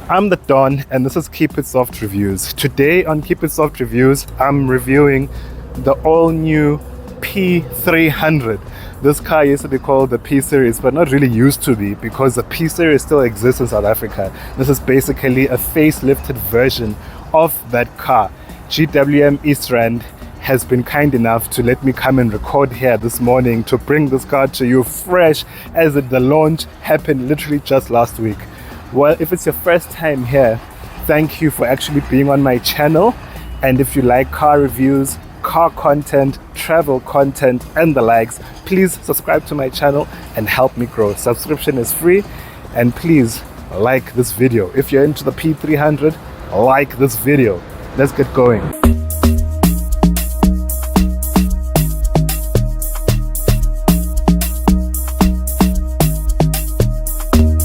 I'm the Don and this is Keep It Soft Reviews. Today on Keep It Soft Reviews, I'm reviewing the all-new P300. This car used to be called the P series, but not really used to be because the P series still exists in South Africa. This is basically a facelifted version of that car. GWM East Rand has been kind enough to let me come and record here this morning to bring this car to you fresh, as the launch happened literally just last week. Well, if it's your first time here, thank you for actually being on my channel. And if you like car reviews, car content, travel content and the likes, please subscribe to my channel and help me grow. Subscription is free, and please like this video. If you're into the P300, like this video. Let's get going.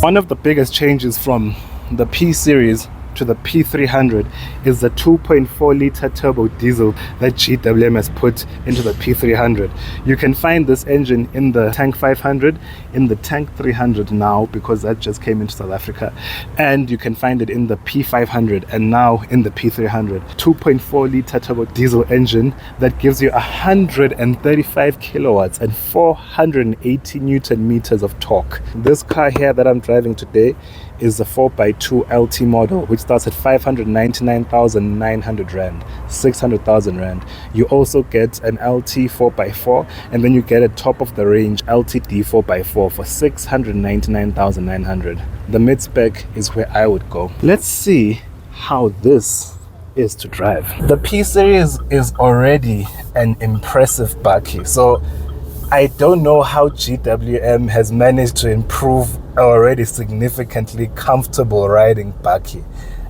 One of the biggest changes from the P series to the P300 is the 2.4 liter turbo diesel that GWM has put into the P300. You can find this engine in the Tank 500, in the Tank 300 now because that just came into South Africa, and you can find it in the P500 and now in the P300. 2.4 liter turbo diesel engine that gives you 135 kilowatts and 480 newton meters of torque. This car here that I'm driving today is the 4x2 LT model, which starts at 599,900 Rand, 600,000 Rand. You also get an LT 4x4, and then you get a top of the range LTD 4x4 for 699,900. The mid spec is where I would go. Let's see how this is to drive. The P series is already an impressive Bakkie, so I don't know how GWM has managed to improve already significantly comfortable riding Bakkie.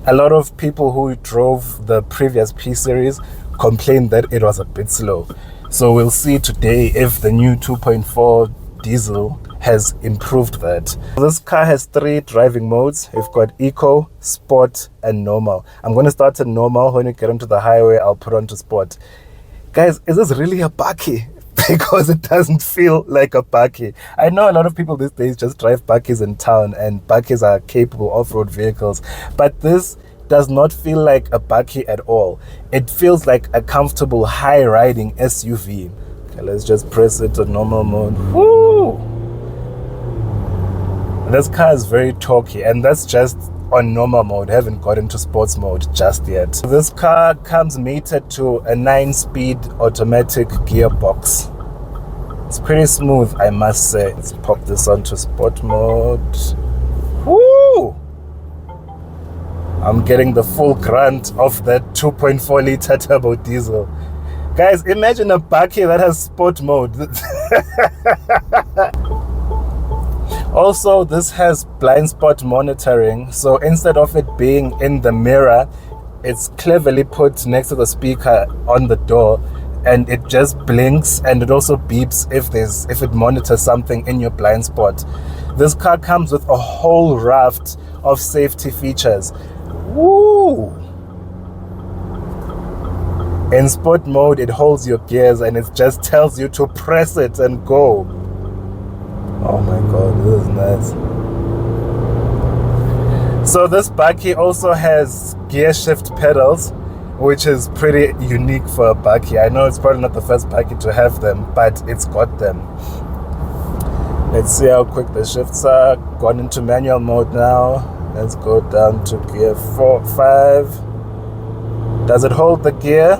A lot of people who drove the previous P series complained that it was a bit slow. So we'll see today if the new 2.4 diesel has improved that. This car has 3 driving modes. We've got Eco, Sport and Normal. I'm going to start at Normal. When you get onto the highway, I'll put onto Sport. Guys, is this really a Bakkie? Because it doesn't feel like a Bakkie. I know a lot of people these days just drive Bakkies in town, and Bakkies are capable off-road vehicles, but this does not feel like a Bakkie at all. It feels like a comfortable high-riding SUV. Okay, let's just press it to normal mode. Woo! This car is very torquey, and that's just on normal mode. I haven't got into sports mode just yet. This car comes mated to a 9-speed automatic gearbox. It's pretty smooth, I must say. Let's pop this onto sport mode. Woo! I'm getting the full grunt of that 2.4 liter turbo diesel. Guys, imagine a Bakkie that has sport mode. Also, this has blind spot monitoring, so instead of it being in the mirror, it's cleverly put next to the speaker on the door, and it just blinks, and it also beeps if it monitors something in your blind spot. This car comes with a whole raft of safety features. Woo! In sport mode, it holds your gears and it just tells you to press it and go. Oh my god, this is nice. So this Bakkie also has gear shift pedals, which is pretty unique for a Bakkie. I know it's probably not the first Bakkie to have them, but it's got them. Let's see how quick the shifts are. Gone into manual mode now. Let's go down to gear 4, 5. Does it hold the gear?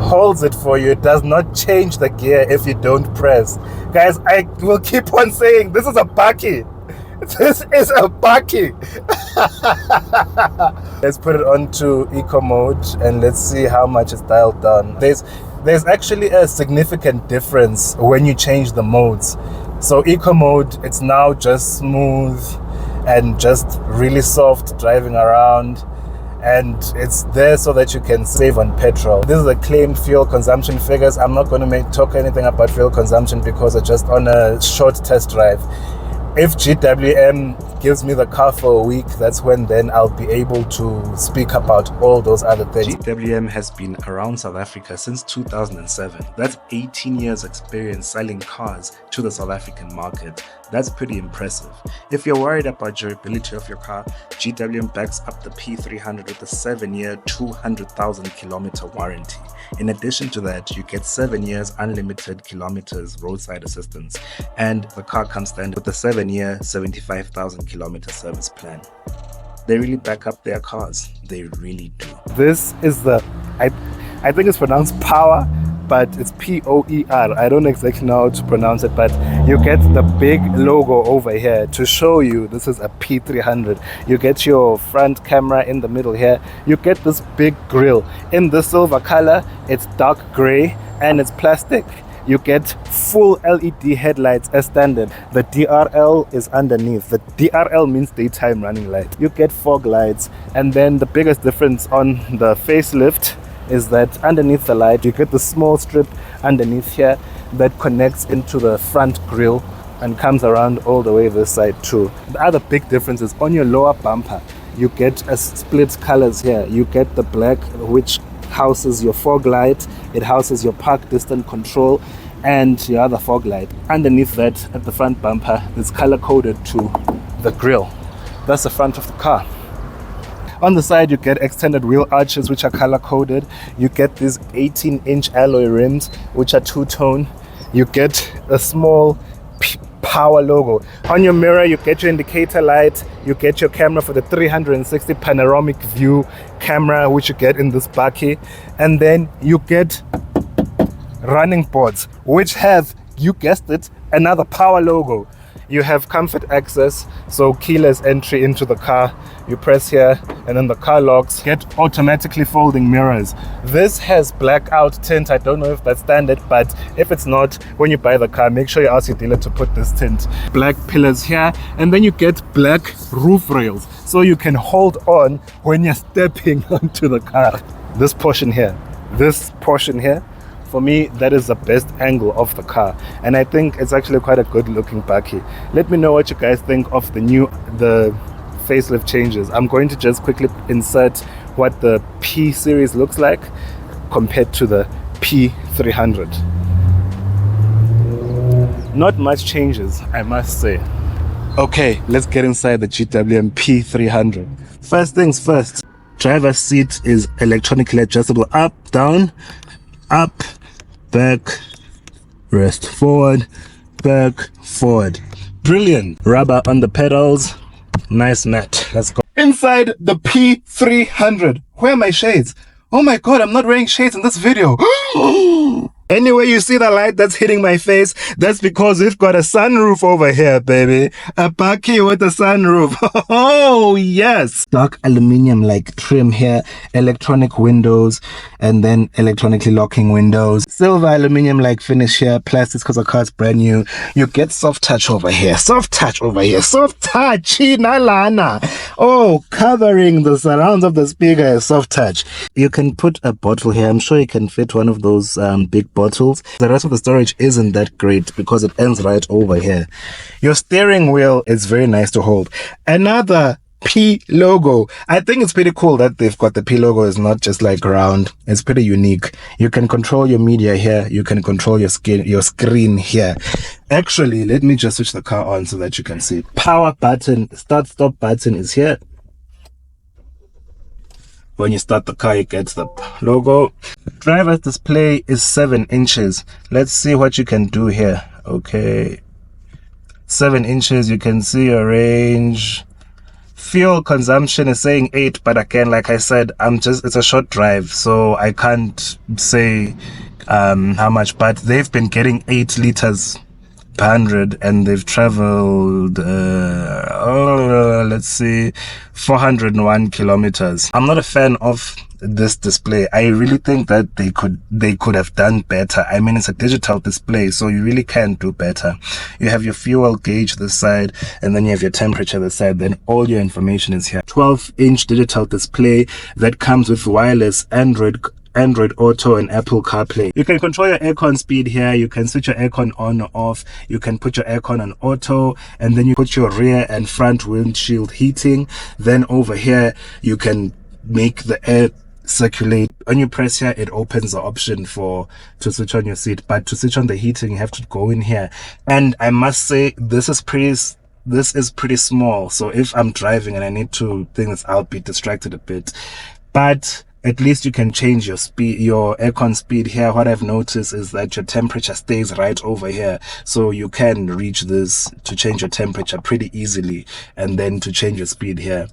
Holds it for you. It does not change the gear if you don't press. Guys, I will keep on saying this is a Bakkie. This is a Bakkie. Let's put it onto eco mode and let's see how much it's dialed down. There's actually a significant difference when you change the modes. So eco mode, it's now just smooth and just really soft driving around, and it's there so that you can save on petrol. This is the claimed fuel consumption figures. I'm not going to talk anything about fuel consumption because it's just on a short test drive. If GWM gives me the car for a week, that's when then I'll be able to speak about all those other things. GWM has been around South Africa since 2007. That's 18 years experience selling cars to the South African market. That's pretty impressive. If you're worried about durability of your car, GWM backs up the P300 with a 7-year, 200,000 kilometer warranty. In addition to that, you get 7 years unlimited kilometers roadside assistance, and the car comes standard with a 7-year, 75,000 kilometer service plan. They really back up their cars. They really do. This is the, I think it's pronounced Power, but it's P-O-E-R. I don't exactly know how to pronounce it, but you get the big logo over here to show you this is a P300. You get your front camera in the middle here. You get this big grille. In the silver color, it's dark gray and it's plastic. You get full LED headlights as standard. The DRL is underneath. The DRL means daytime running light. You get fog lights, and then the biggest difference on the facelift is that underneath the light you get the small strip underneath here that connects into the front grille and comes around all the way this side too. The other big difference is on your lower bumper you get a split colors here. You get the black, which houses your fog light, it houses your park distance control and your other fog light. Underneath that, at the front bumper, it's color coded to the grille. That's the front of the car. On the side, you get extended wheel arches, which are color coded. You get these 18-inch alloy rims, which are two-tone. You get a small power logo. On your mirror, you get your indicator light. You get your camera for the 360 panoramic view camera, which you get in this Bakkie. And then you get running boards, which have, you guessed it, another power logo. You have comfort access, so keyless entry into the car. You press here and then the car locks. Get automatically folding mirrors. This has blackout tint. I don't know if that's standard, but if it's not, when you buy the car, make sure you ask your dealer to put this tint. Black pillars here, and then you get black roof rails, so you can hold on when you're stepping onto the car. This portion here, for me, that is the best angle of the car, and I think it's actually quite a good looking Bakkie. Let me know what you guys think of the facelift changes. I'm going to just quickly insert what the P series looks like compared to the P300. Not much changes, I must say. Okay, let's get inside the GWM P300. First things first, driver's seat is electronically adjustable up, down, up, back, rest forward, back, forward. Brilliant. Rubber on the pedals, nice mat. Let's go inside the P300. Where are my shades? Oh my god, I'm not wearing shades in this video. Anyway, you see the light that's hitting my face? That's because we've got a sunroof over here, baby. A Bakkie with a sunroof. Oh, yes. Dark aluminium like trim here. Electronic windows. And then electronically locking windows. Silver aluminium like finish here. Plastics because the car's brand new. You get soft touch over here. Soft touch over here. Soft touch. Lana. Oh, covering the surrounds of the speaker is soft touch. You can put a bottle here. I'm sure you can fit one of those big bottles. The rest of the storage isn't that great because it ends right over here. Your steering wheel is very nice to hold. Another P logo. I think it's pretty cool that they've got the P logo. It's not just like round. It's pretty unique. You can control your media here. You can control your screen here. Actually, let me just switch the car on so that you can see. Power button, start stop button is here. When you start the car, you get the logo. Driver's display is 7 inches. Let's see what you can do here. Okay, 7 inches. You can see your range. Fuel consumption is saying 8, but again, like I said, it's a short drive, so I can't say how much, but they've been getting 8 liters per 100 and they've traveled let's see, 401 kilometers. I'm not a fan of this display. I really think that they could have done better. I mean, it's a digital display, so you really can do better. You have your fuel gauge this side, and then you have your temperature this side, then all your information is here. 12-inch digital display that comes with wireless Android Auto and Apple CarPlay. You can control your aircon speed here. You can switch your aircon on or off. You can put your aircon on auto, and then you put your rear and front windshield heating. Then over here, you can make the air circulate. When you press here, it opens the option to switch on your seat, but to switch on the heating, you have to go in here. And I must say, this is pretty small. So if I'm driving and I need to think this, I'll be distracted a bit. But at least you can change your speed, your aircon speed here. What I've noticed is that your temperature stays right over here. So you can reach this to change your temperature pretty easily, and then to change your speed here.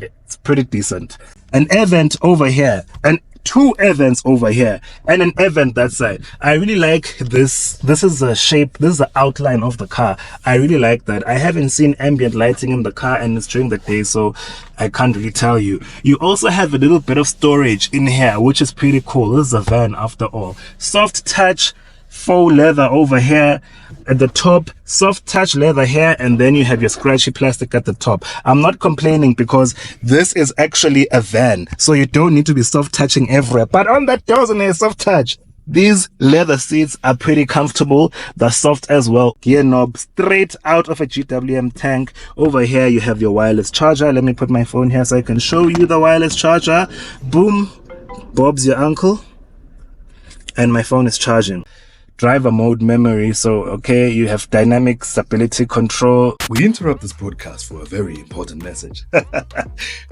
It's pretty decent. An air vent over here, and two air vents over here, and an air vent that side. I really like this. This is the shape, this is the outline of the car. I really like that. I haven't seen ambient lighting in the car, and it's during the day, so I can't really tell you. You also have a little bit of storage in here, which is pretty cool. This is a van after all. Soft touch faux leather over here at the top, soft touch leather here, and then you have your scratchy plastic at the top. I'm not complaining because this is actually a van, so you don't need to be soft touching everywhere. But on that doesn't have soft touch. These leather seats are pretty comfortable. They're soft as well. Gear knob straight out of a GWM tank. Over here you have your wireless charger. Let me put my phone here so I can show you the wireless charger. Boom, Bob's your uncle, and my phone is charging. Driver mode memory, so okay, you have dynamic stability control. We interrupt this broadcast for a very important message.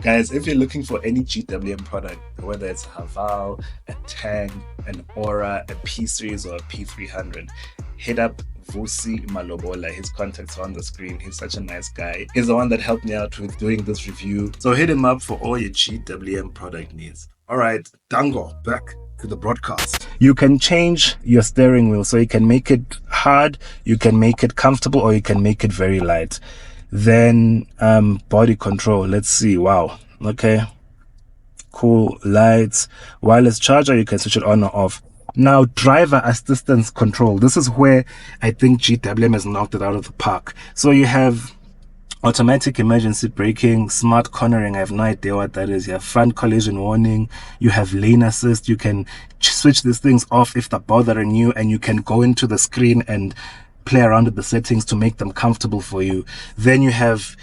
Guys, if you're looking for any GWM product, whether it's a Haval, a Tang, an Aura, a P-Series or a P300, hit up Vusi Malobola. His contacts are on the screen. He's such a nice guy. He's the one that helped me out with doing this review, so hit him up for all your GWM product needs. All right, Dango, back to the broadcast. You can change your steering wheel, so you can make it hard, you can make it comfortable, or you can make it very light. Then body control, let's see. Wow, okay, cool. Lights, wireless charger, you can switch it on or off. Now, driver assistance control, this is where I think GWM has knocked it out of the park. So you have automatic emergency braking, smart cornering, I have no idea what that is. You have front collision warning, you have lane assist. You can switch these things off if they're bothering you, and you can go into the screen and play around with the settings to make them comfortable for you. Then you have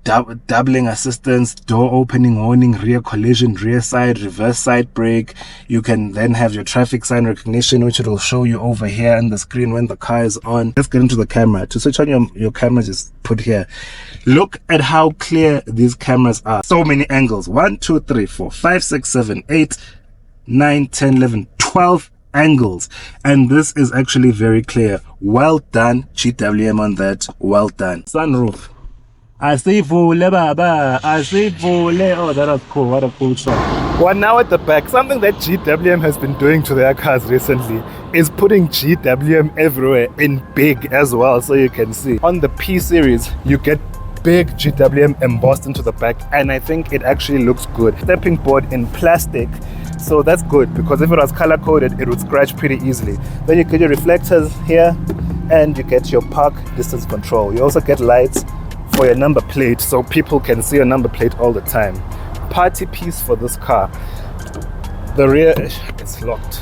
doubling assistance, door opening warning, rear collision, rear side, reverse side brake. You can then have your traffic sign recognition, which it will show you over here on the screen when the car is on. Let's get into the camera. To switch on your camera, just put here. Look at how clear these cameras are. So many angles. 1, 2, 3, 4, 5, 6, 7, 8, 9, 10, 11, 12 angles, and this is actually very clear. Well done, GWM, on that. Well done. Sunroof. I see Vule Baba. I see Vule. Oh, that was cool. What a cool shot. Well, now at the back, something that GWM has been doing to their cars recently is putting GWM everywhere in big as well, so you can see. On the P series, you get big GWM embossed into the back, and I think it actually looks good. Stepping board in plastic, so that's good, because if it was color coded, it would scratch pretty easily. Then you get your reflectors here, and you get your park distance control. You also get lights for your number plate, so people can see your number plate all the time. Party piece for this car. The rear is locked.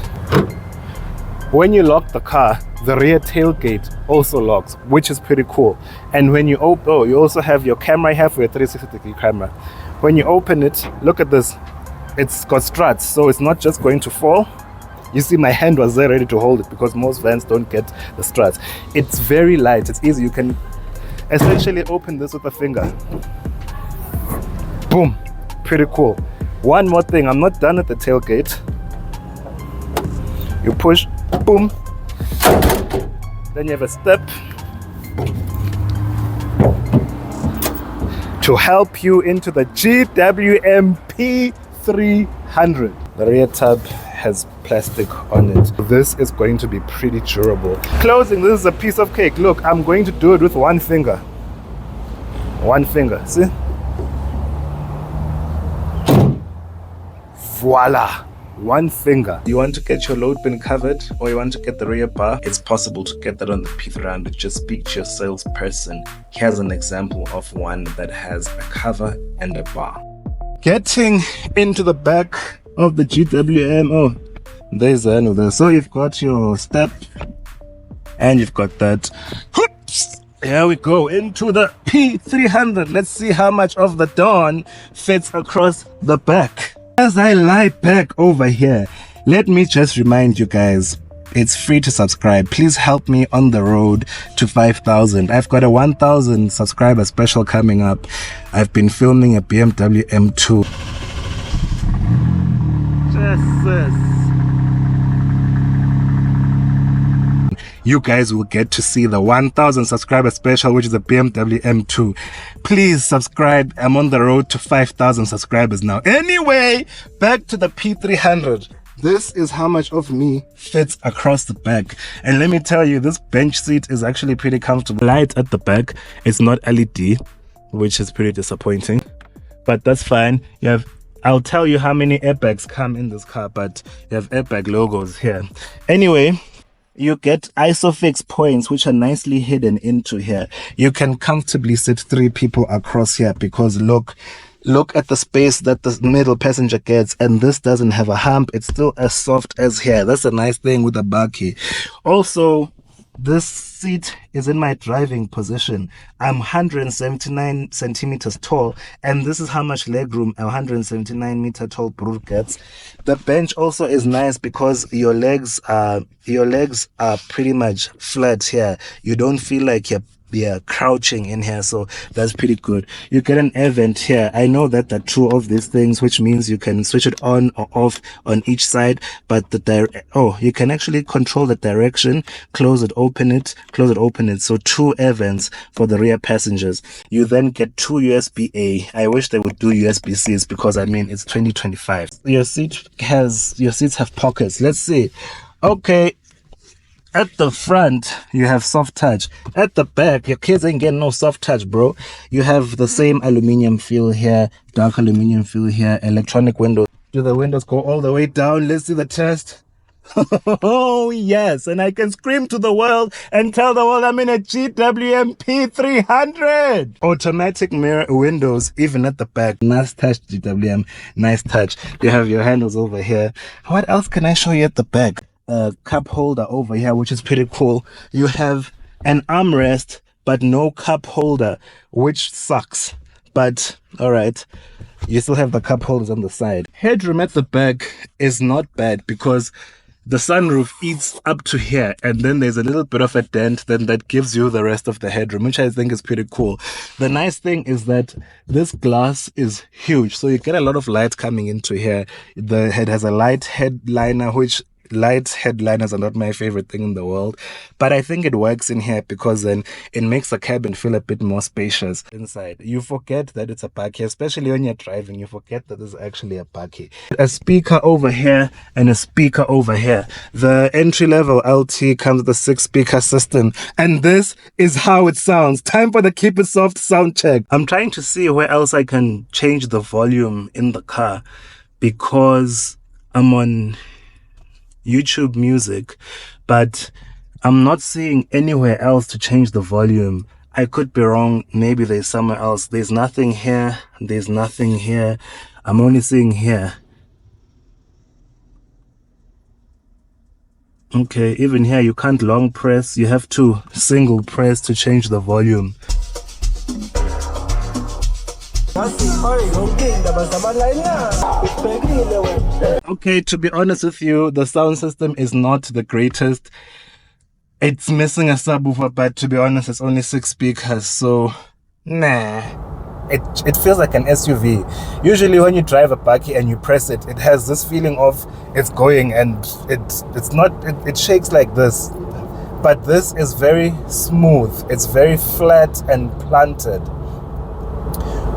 When you lock the car, the rear tailgate also locks, which is pretty cool. And when you open, oh, you also have your camera here for your 360-degree camera. When you open it, look at this. It's got struts, so it's not just going to fall. You see, my hand was there ready to hold it, because most vans don't get the struts. It's very light, it's easy. You can essentially open this with a finger. Boom, pretty cool. One more thing, I'm not done at the tailgate. You push, boom. Then you have a step to help you into the GWM P300. The rear tab has plastic on it. This is going to be pretty durable. Closing, this is a piece of cake. Look, I'm going to do it with one finger. One finger, see? Voila! One finger. You want to get your load bin covered, or you want to get the rear bar, it's possible to get that on the P300. Just speak to your salesperson. Here's an example of one that has a cover and a bar. Getting into the back of the GWM, oh, there's another. So you've got your step, and you've got that. Whoops! Here we go into the P300. Let's see how much of the Dawn fits across the back. As I lie back over here, let me just remind you guys, it's free to subscribe. Please help me on the road to 5,000. I've got a 1,000 subscriber special coming up. I've been filming a BMW M2. Jesus. You guys will get to see the 1,000 subscriber special, which is a BMW M2. Please subscribe. I'm on the road to 5,000 subscribers now. Anyway, back to the P300. This is how much of me fits across the back. And let me tell you, this bench seat is actually pretty comfortable. Light at the back, it's not LED, which is pretty disappointing. But that's fine. I'll tell you how many airbags come in this car, but you have airbag logos here. Anyway, you get ISOFIX points, which are nicely hidden into here. You can comfortably sit 3 people across here because look at the space that the middle passenger gets, and this doesn't have a hump. It's still as soft as here. That's a nice thing with the Bakkie. Also, this seat is in my driving position. I'm 179 centimeters tall, and this is how much legroom a 179 meter tall brute gets. The bench also is nice because your legs are pretty much flat here. You don't feel like you're crouching in here, so that's pretty good. You get an air vent here. I know that there are 2 of these things, which means you can switch it on or off on each side, but you can actually control the direction, close it, open it. So 2 air vents for the rear passengers. You then get 2 USB-A. I wish they would do USB-Cs because it's 2025. Your seats have pockets. Let's see. Okay, at the front, you have soft touch. At the back, your kids ain't getting no soft touch, bro. You have the same aluminium feel here, dark aluminium feel here, electronic windows. Do the windows go all the way down? Let's see the test. Oh, yes. And I can scream to the world and tell the world I'm in a Gwm P300. Automatic mirror windows, even at the back. Nice touch, GWM. Nice touch. You have your handles over here. What else can I show you at the back? A cup holder over here, which is pretty cool. You have an armrest but no cup holder, which sucks, but all right, you still have the cup holders on the side. Headroom at the back is not bad because the sunroof eats up to here, and then there's a little bit of a dent then that gives you the rest of the headroom, which I think is pretty cool. The nice thing is that this glass is huge, so you get a lot of light coming into here. The head has a light headliner, which light headliners are not my favorite thing in the world, but I think it works in here because then it makes the cabin feel a bit more spacious inside. You forget that it's a Bakkie, especially when you're driving. You forget that it's actually a Bakkie. A speaker over here and a speaker over here. The entry-level LT comes with a 6-speaker system, and this is how it sounds. Time for the Keep It Soft sound check. I'm trying to see where else I can change the volume in the car because I'm on YouTube Music, but I'm not seeing anywhere else to change the volume. I could be wrong. Maybe there's somewhere else. There's nothing here. There's nothing here. I'm only seeing here. Okay, even here you can't long press. You have to single press to change the volume. Okay, to be honest with you, the sound system is not the greatest. It's missing a subwoofer, but to be honest, it's only 6 speakers, so nah. It feels like an SUV. Usually when you drive a Bakkie and you press it, it has this feeling of it's going, and it shakes like this. But this is very smooth. It's very flat and planted.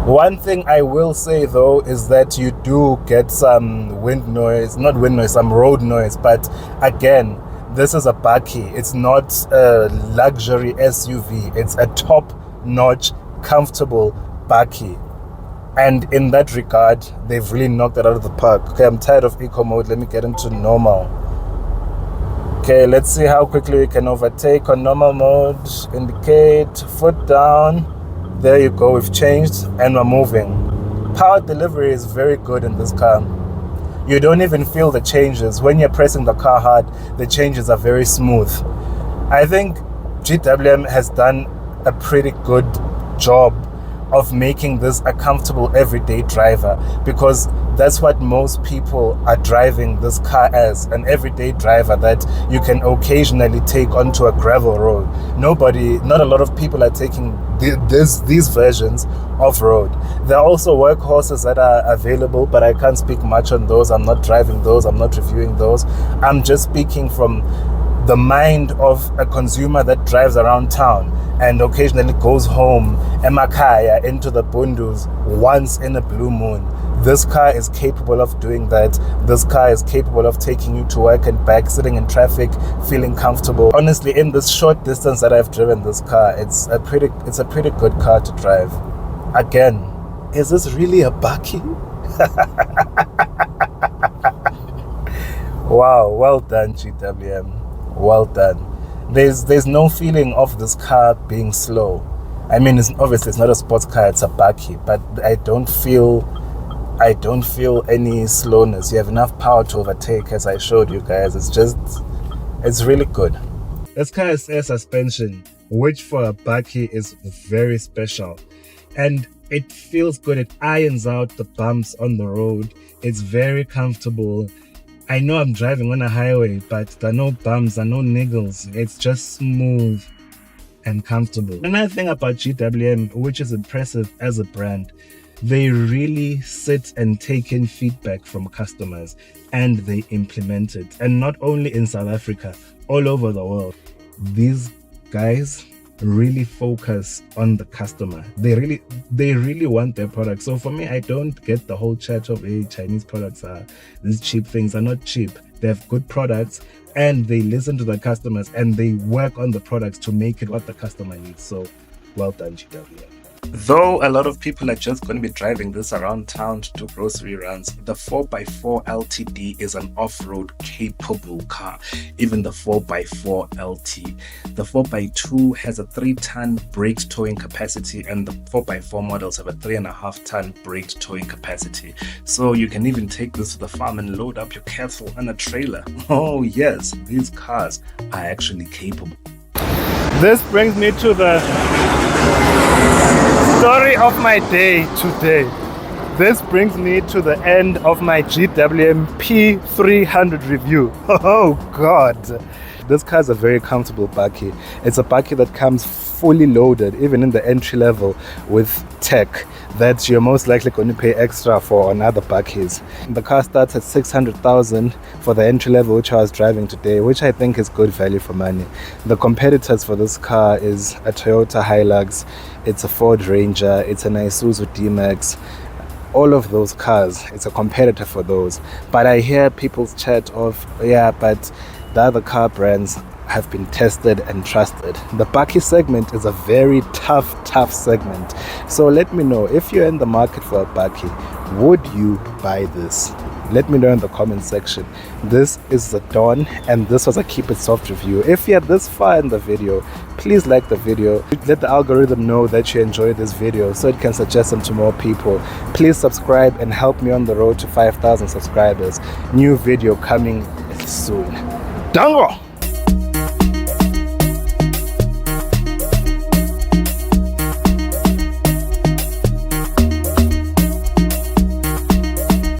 One thing I will say though is that you do get some some road noise, but again, this is a Bakkie. It's not a luxury SUV. It's a top-notch, comfortable Bakkie. And in that regard, they've really knocked it out of the park. Okay, I'm tired of eco mode. Let me get into normal. Okay, let's see how quickly we can overtake on normal mode. Indicate, foot down. There you go, we've changed and we're moving. Power delivery is very good in this car. You don't even feel the changes. When you're pressing the car hard, the changes are very smooth. I think GWM has done a pretty good job of making this a comfortable everyday driver, because that's what most people are driving this car as, an everyday driver that you can occasionally take onto a gravel road. Not a lot of people are taking these versions off-road. There are also workhorses that are available, but I can't speak much on those. I'm not driving those, I'm not reviewing those. I'm just speaking from the mind of a consumer that drives around town and occasionally goes home, emakaya, into the bundus once in a blue moon. This car is capable of doing that. This car is capable of taking you to work and back, sitting in traffic, feeling comfortable. Honestly, in this short distance that I've driven this car, it's a pretty good car to drive. Again, is this really a Bakkie? Wow, well done, GWM. Well done. There's no feeling of this car being slow. I mean, obviously it's not a sports car, it's a Bakkie, but I don't feel any slowness. You have enough power to overtake, as I showed you guys. It's really good. This car has air suspension, which for a Bakkie is very special. And it feels good. It irons out the bumps on the road. It's very comfortable. I know I'm driving on a highway, but there are no bumps, there are no niggles. It's just smooth and comfortable. Another thing about GWM, which is impressive as a brand, they really sit and take in feedback from customers and they implement it. And not only in South Africa, all over the world. These guys really focus on the customer. They really want their product. So for me, I don't get the whole chat of, hey, Chinese products are these cheap things. Are not cheap. They have good products and they listen to the customers and they work on the products to make it what the customer needs. So well done, GWM. Though a lot of people are just going to be driving this around town to do grocery runs, the 4x4 LTD is an off-road capable car, even the 4x4 LT. The 4x2 has a 3-ton braked towing capacity and the 4x4 models have a 3.5-ton braked towing capacity. So you can even take this to the farm and load up your cattle on a trailer. Oh yes, these cars are actually capable. This brings me to the story of my day today. This brings me to the end of my Gwm P300 review. Oh God. This car is a very comfortable Bakkie. It's a Bakkie that comes fully loaded, even in the entry level, with tech that you're most likely going to pay extra for on other Bakkies. The car starts at 600,000 for the entry level, which I was driving today, which I think is good value for money. The competitors for this car is a Toyota Hilux, it's a Ford Ranger, it's an Isuzu D-Max. All of those cars, it's a competitor for those. But I hear people's chat of, yeah, but the other car brands have been tested and trusted. The Bakkie segment is a very tough segment. So let me know, if you're in the market for a Bakkie, would you buy this? Let me know in the comment section. This is the Dawn and this was a Keep It Soft review. If you're this far in the video, please like the video. Let the algorithm know that you enjoyed this video so it can suggest them to more people. Please subscribe and help me on the road to 5,000 subscribers. New video coming soon. Dango!